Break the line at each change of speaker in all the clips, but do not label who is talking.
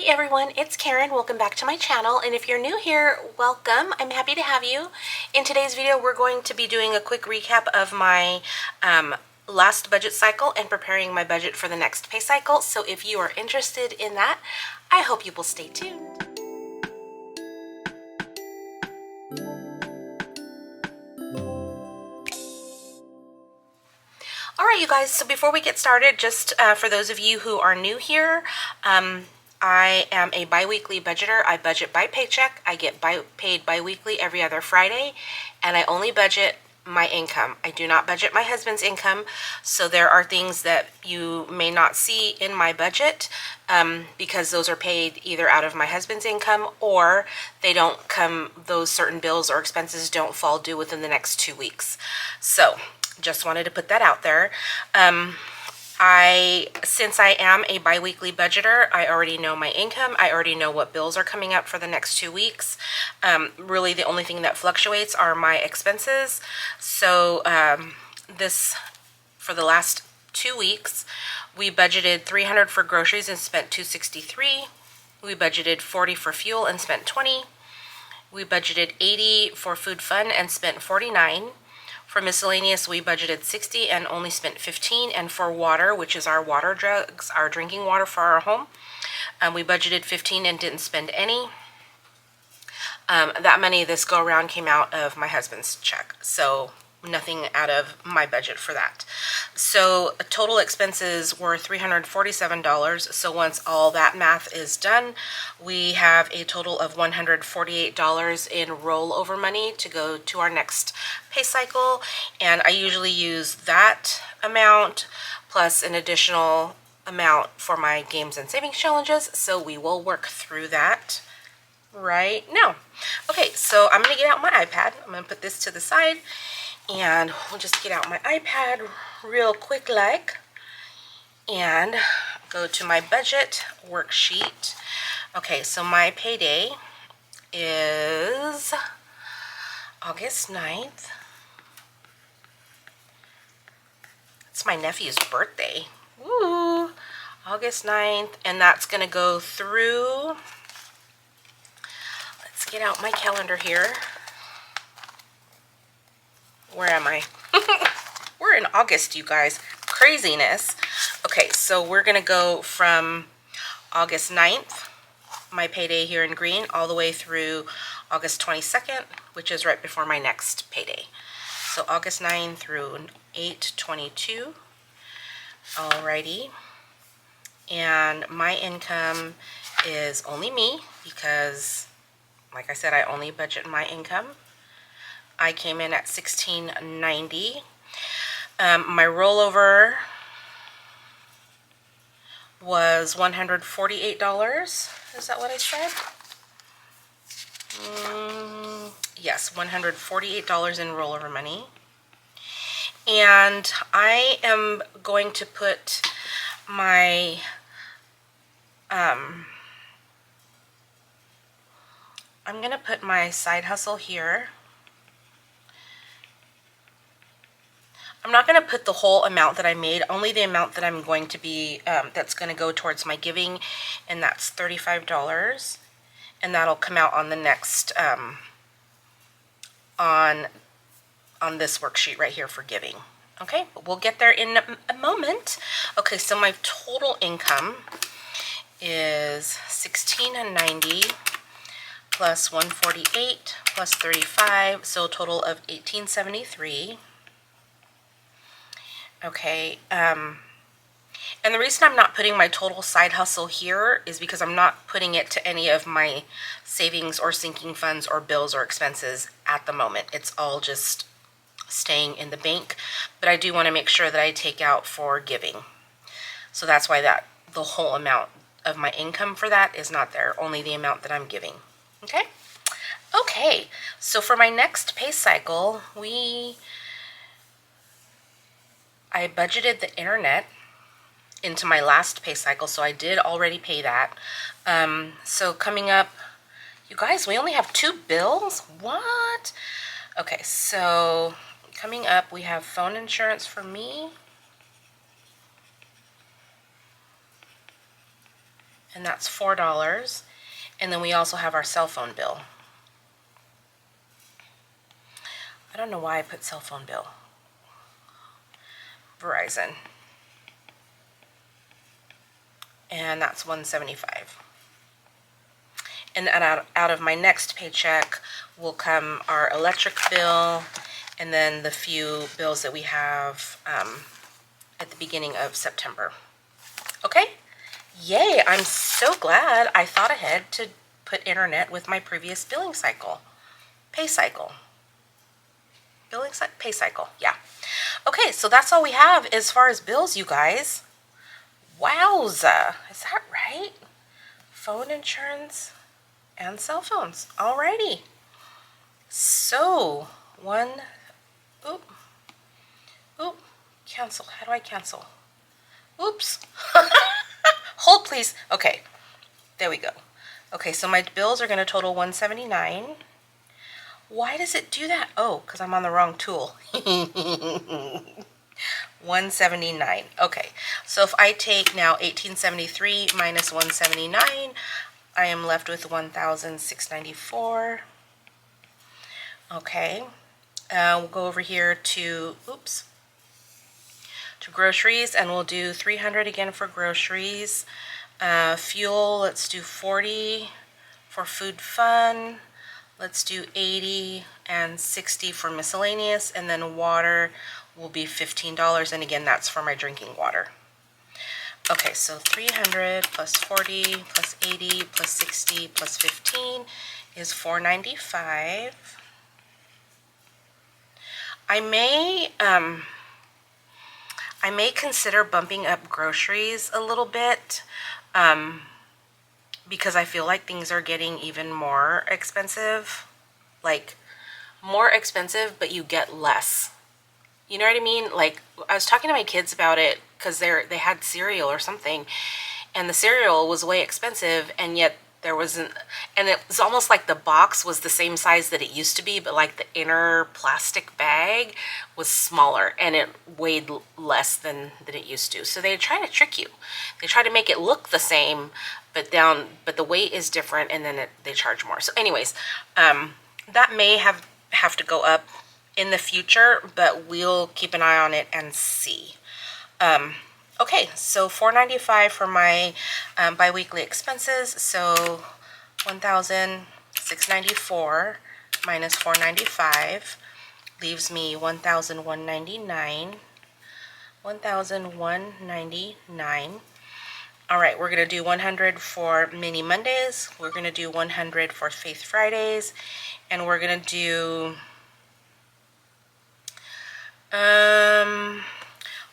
everyone, it's Karen. Welcome back to my channel, and if you're new here, welcome. I'm happy to have you. In today's video, we're going to be doing a quick recap of my last budget cycle and preparing my budget for the next pay cycle. So if you are interested in that, I hope you will stay tuned. Alright you guys, so before we get started, just for those of you who are new here, I am a bi-weekly budgeter. I budget by paycheck. I get paid bi-weekly every other Friday, and I only budget my income. I do not budget my husband's income, so there are things that you may not see in my budget because those are paid either out of my husband's income or they don't come, those certain bills or expenses don't fall due within the next 2 weeks. So just wanted to put that out there. Since I am a bi-weekly budgeter, I already know my income. I already know what bills are coming up for the next 2 weeks. Really the only thing that fluctuates are my expenses. So for the last 2 weeks, we budgeted $300 for groceries and spent $263. We budgeted $40 for fuel and spent $20. We budgeted $80 for food fun and spent $49. For miscellaneous, we budgeted $60 and only spent $15. And for water, which is our water jugs, our drinking water for our home, we budgeted $15 and didn't spend any. That money this go around came out of my husband's check, so nothing out of my budget for that. So total expenses were $347. So once all that math is done, we have a total of $148 in rollover money to go to our next pay cycle, and I usually use that amount plus an additional amount for my games and savings challenges. So we will work through that right now. Okay, so I'm gonna get out my iPad. I'm gonna put this to the side and we'll just get out my iPad real quick and go to my budget worksheet. Okay, so my payday is August 9th. It's my nephew's birthday. Woo! August 9th, and that's gonna go through, let's get out my calendar here. Where am I? We're in August, you guys. Craziness. Okay, so we're going to go from August 9th, my payday here in green, all the way through August 22nd, which is right before my next payday. So August 9 through 8/22. Alrighty. And my income is only me because, like I said, I only budget my income. I came in at $16.90. My rollover was $148. Is that what I said? Yes, $148 in rollover money. And I am going to put my I'm going to put my side hustle here. I'm not going to put the whole amount that I made, only the amount that I'm going to be, that's going to go towards my giving, and that's $35. And that'll come out on the next, on this worksheet right here for giving. Okay, but we'll get there in a moment. Okay, so my total income is $16.90 plus $148 plus $35, so a total of $18.73. Okay, and the reason I'm not putting my total side hustle here is because I'm not putting it to any of my savings or sinking funds or bills or expenses at the moment. It's all just staying in the bank, but I do want to make sure that I take out for giving. So that's why the whole amount of my income for that is not there, only the amount that I'm giving. Okay? Okay, so for my next pay cycle, I budgeted the internet into my last pay cycle, so I did already pay that. So coming up, you guys, we only have 2 bills? What? Okay, so coming up, we have phone insurance for me. and that's $4. And then we also have our cell phone bill. I don't know why I put cell phone bill. Verizon. And that's $175. And out of my next paycheck will come our electric bill, and then the few bills that we have at the beginning of September. Okay? Yay! I'm so glad I thought ahead to put internet with my previous billing cycle. Pay cycle. Billing cycle? Pay cycle, yeah. Okay, so that's all we have as far as bills, you guys. Wowza! Is that right? Phone insurance and cell phones. Alrighty. So, cancel. How do I cancel? Oops. Hold, please. Okay, there we go. Okay, so my bills are going to total $179. Why does it do that? Oh, because I'm on the wrong tool. 179. Okay, so if I take now 1873 minus 179, I am left with 1,694. Okay, we'll go over here to groceries, and we'll do 300 again for groceries. Fuel, let's do 40 for food fun. Let's do 80 and 60 for miscellaneous, and then water will be $15, and again, that's for my drinking water. Okay, so 300 plus 40 plus 80 plus 60 plus 15 is $495. I may consider bumping up groceries a little bit, because I feel like things are getting even more expensive. Like, more expensive, but you get less. You know what I mean? Like, I was talking to my kids about it because they had cereal or something, and the cereal was way expensive, and yet there wasn't, and it was almost like the box was the same size that it used to be, but like the inner plastic bag was smaller and it weighed less than it used to. So they try to trick you. They try to make it look the same, but the weight is different, and then they charge more. So anyways, that may have to go up in the future, but we'll keep an eye on it and see. Okay, so $495 for my biweekly expenses. So 1,694 minus $495 leaves me 1,199. 1,199. All right, we're gonna do 100 for Mini Mondays. We're gonna do 100 for Faith Fridays, and we're gonna do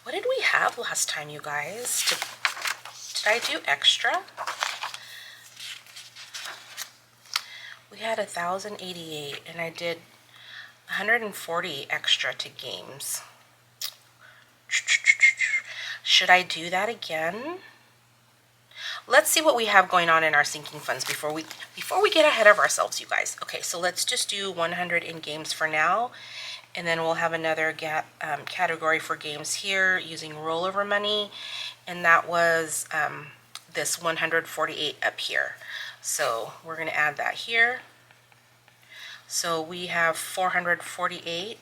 what did we have last time, you guys? Did I do extra? We had 1,088, and I did 140 extra to games. Should I do that again? Let's see what we have going on in our sinking funds before we get ahead of ourselves, you guys. Okay, so let's just do 100 in games for now. And then we'll have another category for games here using rollover money. And that was this 148 up here. So we're going to add that here. So we have 448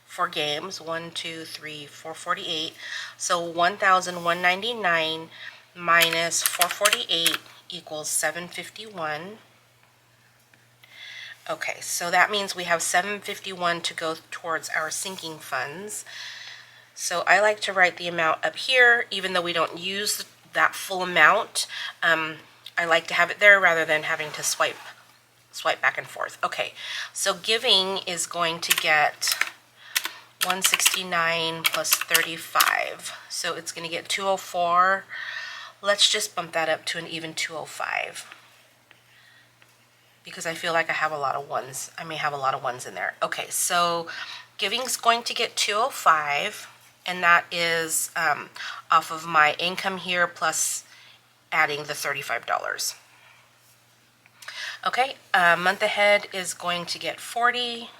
for games. 1, 2, 3, 448. So 1,199 minus 448 equals 751. Okay, so that means we have 751 to go towards our sinking funds. So I like to write the amount up here, even though we don't use that full amount. I like to have it there rather than having to swipe back and forth. Okay, so giving is going to get 169 plus 35. So it's going to get 204. Let's just bump that up to an even 205. Because I feel like I have a lot of ones. I may have a lot of ones in there. Okay, so giving's going to get 205, and that is off of my income here plus adding the $35. Okay, month ahead is going to get 40.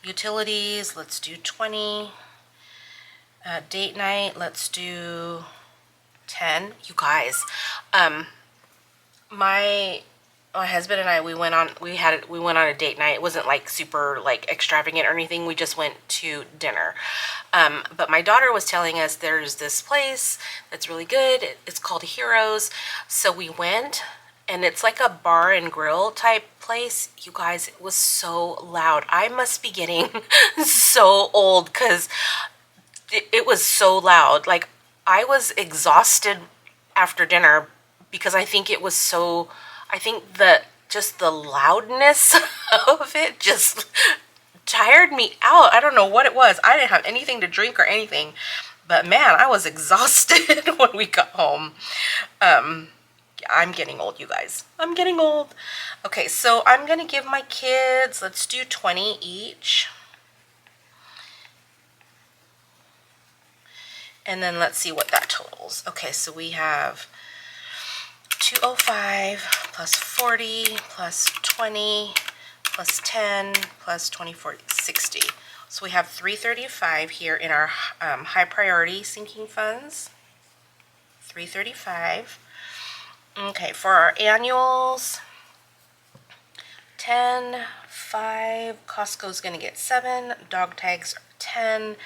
Utilities, let's do 20. Date night, let's do 10. You guys, my husband and I, we went on a date night. It wasn't like super like extravagant or anything. We just went to dinner. But my daughter was telling us there's this place that's really good. It's called Heroes. So we went, and it's like a bar and grill type place. You guys, it was so loud. I must be getting so old because it was so loud. Like, I was exhausted after dinner because I think it was so, I think that just the loudness of it just tired me out. I don't know what it was. I didn't have anything to drink or anything, but man, I was exhausted when we got home. I'm getting old, you guys. I'm getting old. Okay, so I'm gonna give my kids, let's do 20 each. And then let's see what that totals. Okay, so we have 205 plus 40 plus 20 plus 10 plus 20, 40, 60. So we have 335 here in our high priority sinking funds. 335. Okay, for our annuals, 10, 5, Costco's gonna get 7, dog tags are 10,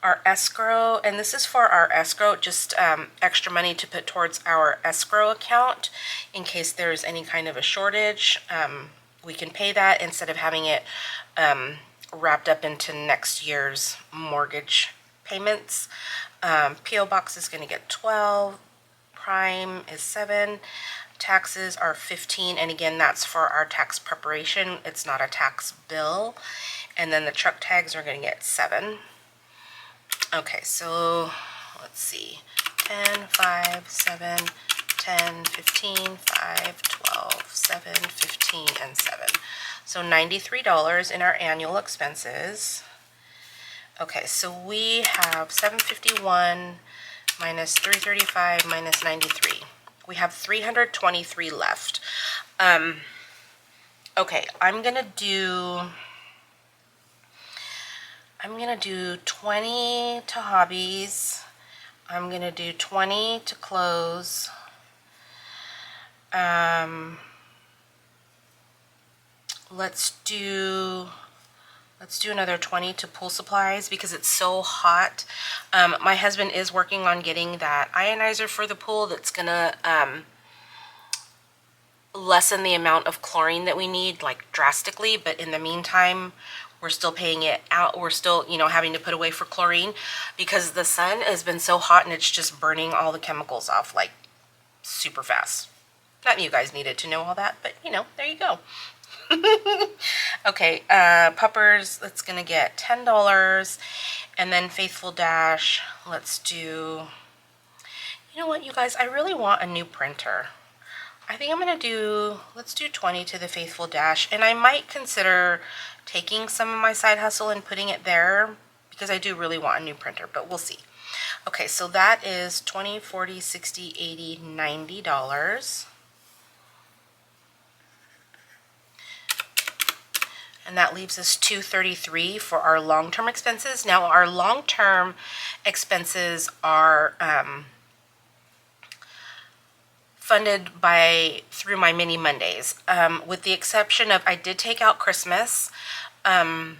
our escrow, and this is for our escrow, just extra money to put towards our escrow account in case there's any kind of a shortage. We can pay that instead of having it wrapped up into next year's mortgage payments. P.O. Box is going to get 12, Prime is 7, taxes are 15, and again, that's for our tax preparation. It's not a tax bill. And then the truck tags are going to get 7. Okay, so let's see, 10, 5, 7, 10, 15, 5, 12, 7, 15, and 7. So $93 in our annual expenses. Okay, so we have 751 minus 335 minus 93. We have 323 left. Okay, I'm gonna do 20 to hobbies. I'm gonna do 20 to clothes. Let's do another 20 to pool supplies because it's so hot. My husband is working on getting that ionizer for the pool that's gonna lessen the amount of chlorine that we need, like drastically, but in the meantime, we're still paying it out. We're still, you know, having to put away for chlorine because the sun has been so hot and it's just burning all the chemicals off like super fast. Not that you guys needed to know all that, but you know, there you go. Okay, puppers, that's gonna get $10, and then Faithful Dash, let's do, you know what, you guys, I really want a new printer. I think I'm gonna do, let's do 20 to the Faithful Dash, and I might consider taking some of my side hustle and putting it there because I do really want a new printer, but we'll see. Okay, so that is $20, $40, $60, $80, $90. And that leaves us $233 for our long-term expenses. Now, our long-term expenses are funded through my mini Mondays, with the exception of I did take out Christmas from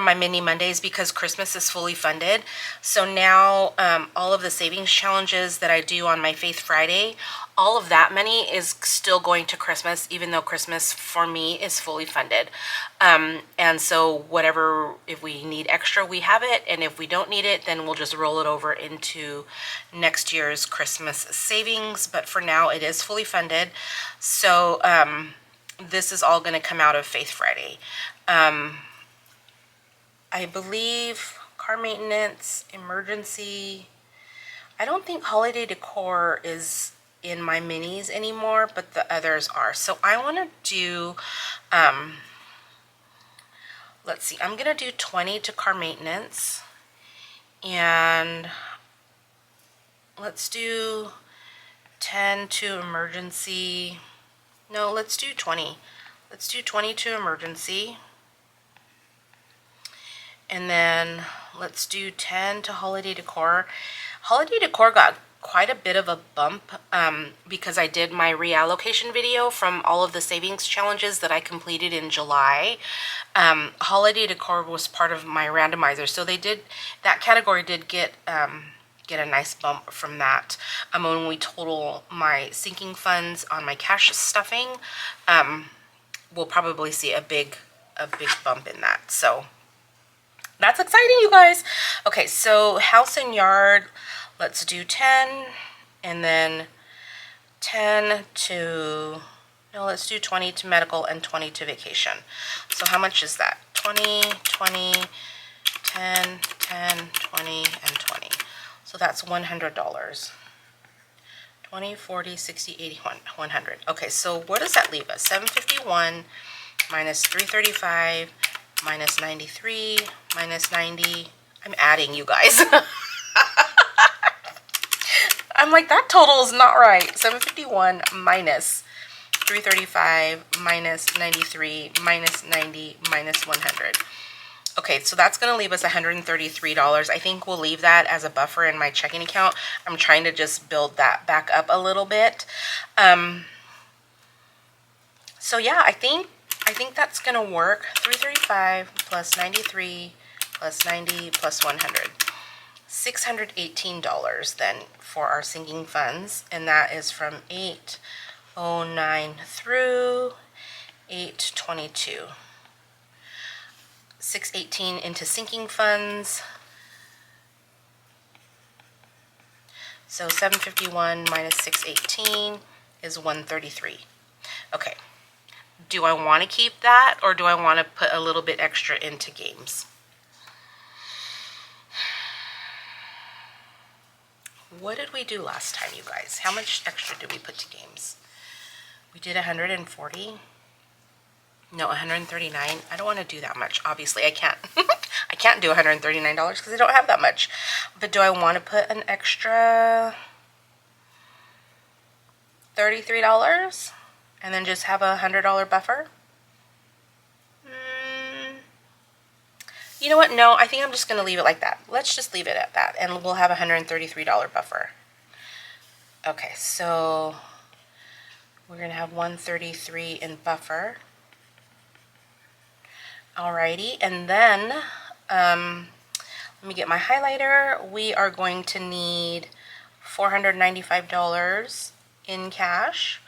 my mini Mondays because Christmas is fully funded. So now all of the savings challenges that I do on my Faith Friday, all of that money is still going to Christmas, even though Christmas for me is fully funded. And so whatever, if we need extra, we have it. And if we don't need it, then we'll just roll it over into next year's Christmas savings. But for now, it is fully funded. So this is all going to come out of Faith Friday. I believe car maintenance, emergency. I don't think holiday decor is in my minis anymore, but the others are. So I want to do, let's see, I'm going to do 20 to car maintenance. And let's do 10 to emergency. No, let's do 20. Let's do 20 to emergency. And then let's do 10 to holiday decor. Holiday decor got quite a bit of a bump because I did my reallocation video from all of the savings challenges that I completed in July. Holiday decor was part of my randomizer, so that category did get a nice bump from that. When we total my sinking funds on my cash stuffing, we'll probably see a big bump in that. So that's exciting, you guys. Okay, so house and yard, let's do 10, and then 10 to, no, let's do 20 to medical and 20 to vacation. So how much is that? 20, 20, 10, 10, 20, and 20. So that's $100. 20, 40, 60, 80, 100. Okay, so where does that leave us? 751 minus 335 minus 93 minus 90. I'm adding, you guys. I'm like, that total is not right. 751 minus 335 minus 93 minus 90 minus 100. Okay, so that's going to leave us $133. I think we'll leave that as a buffer in my checking account. I'm trying to just build that back up a little bit. So yeah, I think that's going to work. 335 plus 93 plus 90 plus 100. $618 then for our sinking funds, and that is from 809 through 822. 618 into sinking funds. So 751 minus 618 is 133. Okay. Do I want to keep that, or do I want to put a little bit extra into games? What did we do last time, you guys? How much extra did we put to games? We did 140. No, 139. I don't want to do that much. Obviously, I can't. I can't do $139 because I don't have that much. But do I want to put an extra $33 and then just have a $100 buffer? You know what? No, I think I'm just going to leave it like that. Let's just leave it at that, and we'll have a $133 buffer. Okay, so we're going to have 133 in buffer. Alrighty, and then let me get my highlighter. We are going to need $495 in cash,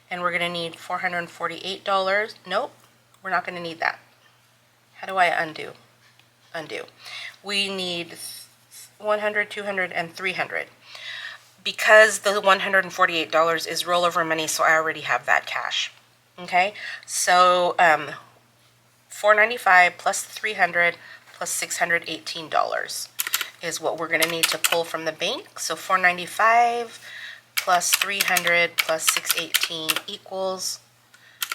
and we're going to need $448. Nope, we're not going to need that. How do I undo? Undo. We need 100, 200, and 300. Because the $148 is rollover money, so I already have that cash. Okay, so $495 plus 300 plus $618 is what we're going to need to pull from the bank. So $495 plus 300 plus 618 equals,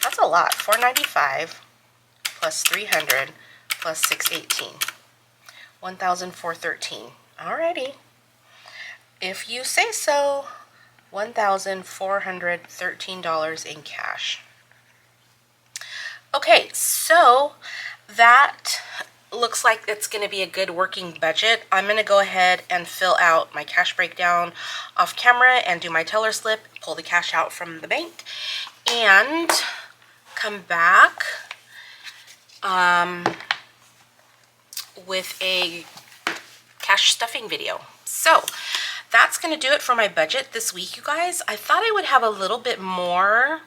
that's a lot, $495 plus 300 plus 618, $1,413. Alrighty, if you say so, $1,413 in cash. Okay, so that looks like it's going to be a good working budget. I'm going to go ahead and fill out my cash breakdown off camera and do my teller slip, pull the cash out from the bank, and come back with a cash stuffing video. So that's going to do it for my budget this week, you guys. I thought I would have a little bit more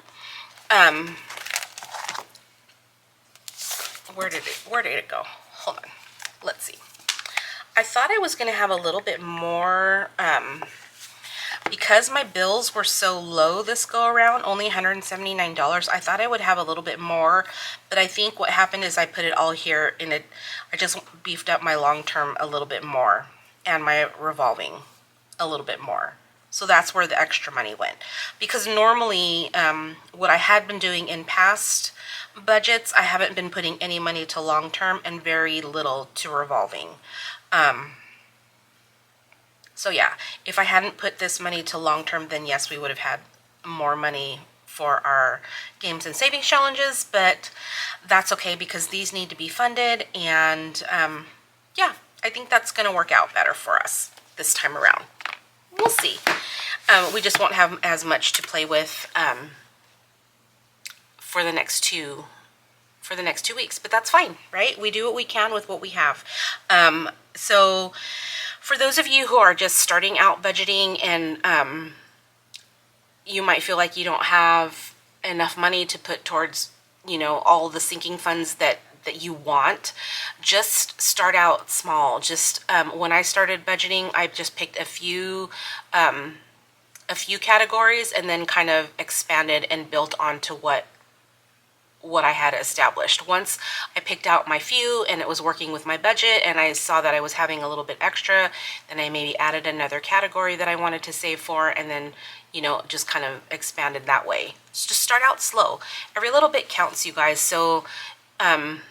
where did it go? Hold on. Let's see. I thought I was going to have a little bit more because my bills were so low this go around, only $179. I thought I would have a little bit more, but I think what happened is I put it all here in it. I just beefed up my long term a little bit more and my revolving a little bit more. So that's where the extra money went. Because normally what I had been doing in past budgets, I haven't been putting any money to long term and very little to revolving. So yeah, if I hadn't put this money to long term, then yes, we would have had more money for our games and savings challenges, but that's okay because these need to be funded, and yeah, I think that's going to work out better for us this time around. we'll see. We just won't have as much to play with for the next 2 weeks, but that's fine, right? We do what we can with what we have. So for those of you who are just starting out budgeting and you might feel like you don't have enough money to put towards, all the sinking funds that you want, just start out small. Just when I started budgeting, I just picked a few categories and then kind of expanded and built onto what I had established. Once I picked out my few and it was working with my budget and I saw that I was having a little bit extra, then I maybe added another category that I wanted to save for, and then just kind of expanded that way. So just start out slow. Every little bit counts, you guys. So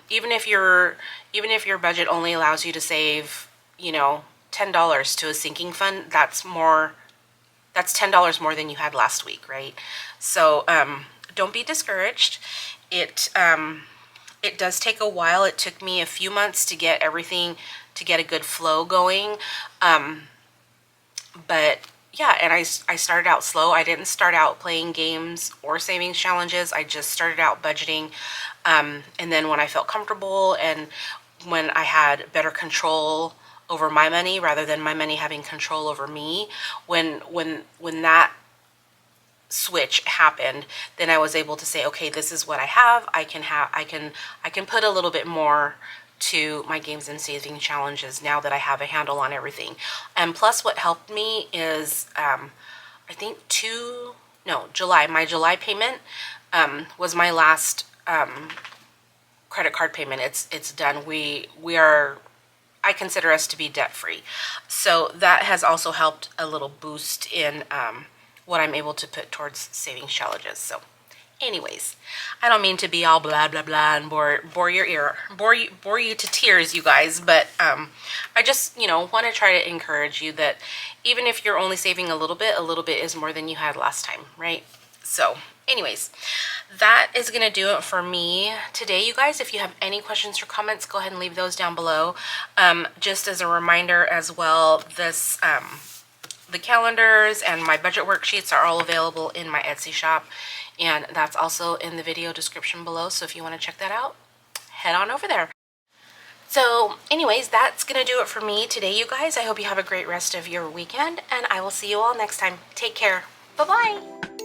even if your budget only allows you to save $10 to a sinking fund, that's $10 more than you had last week, right? So don't be discouraged. It does take a while. It took me a few months to get everything, to get a good flow going. But yeah, and I started out slow. I didn't start out playing games or savings challenges. I just started out budgeting. And then when I felt comfortable and when I had better control over my money rather than my money having control over me, when that switch happened, then I was able to say, okay, this is what I have. I can put a little bit more to my games and saving challenges now that I have a handle on everything. And plus what helped me is I think my July payment was my last credit card payment. It's done. I consider us to be debt free. So that has also helped a little boost in what I'm able to put towards savings challenges. So anyways, I don't mean to be all blah blah blah and bore you to tears, you guys, but I just want to try to encourage you that even if you're only saving a little bit is more than you had last time, right? So anyways, that is going to do it for me today, you guys. If you have any questions or comments, go ahead and leave those down below. Just as a reminder as well, the calendars and my budget worksheets are all available in my Etsy shop, and that's also in the video description below. So if you want to check that out, head on over there. So anyways, that's going to do it for me today, you guys. I hope you have a great rest of your weekend, and I will see you all next time. Take care. Bye-bye.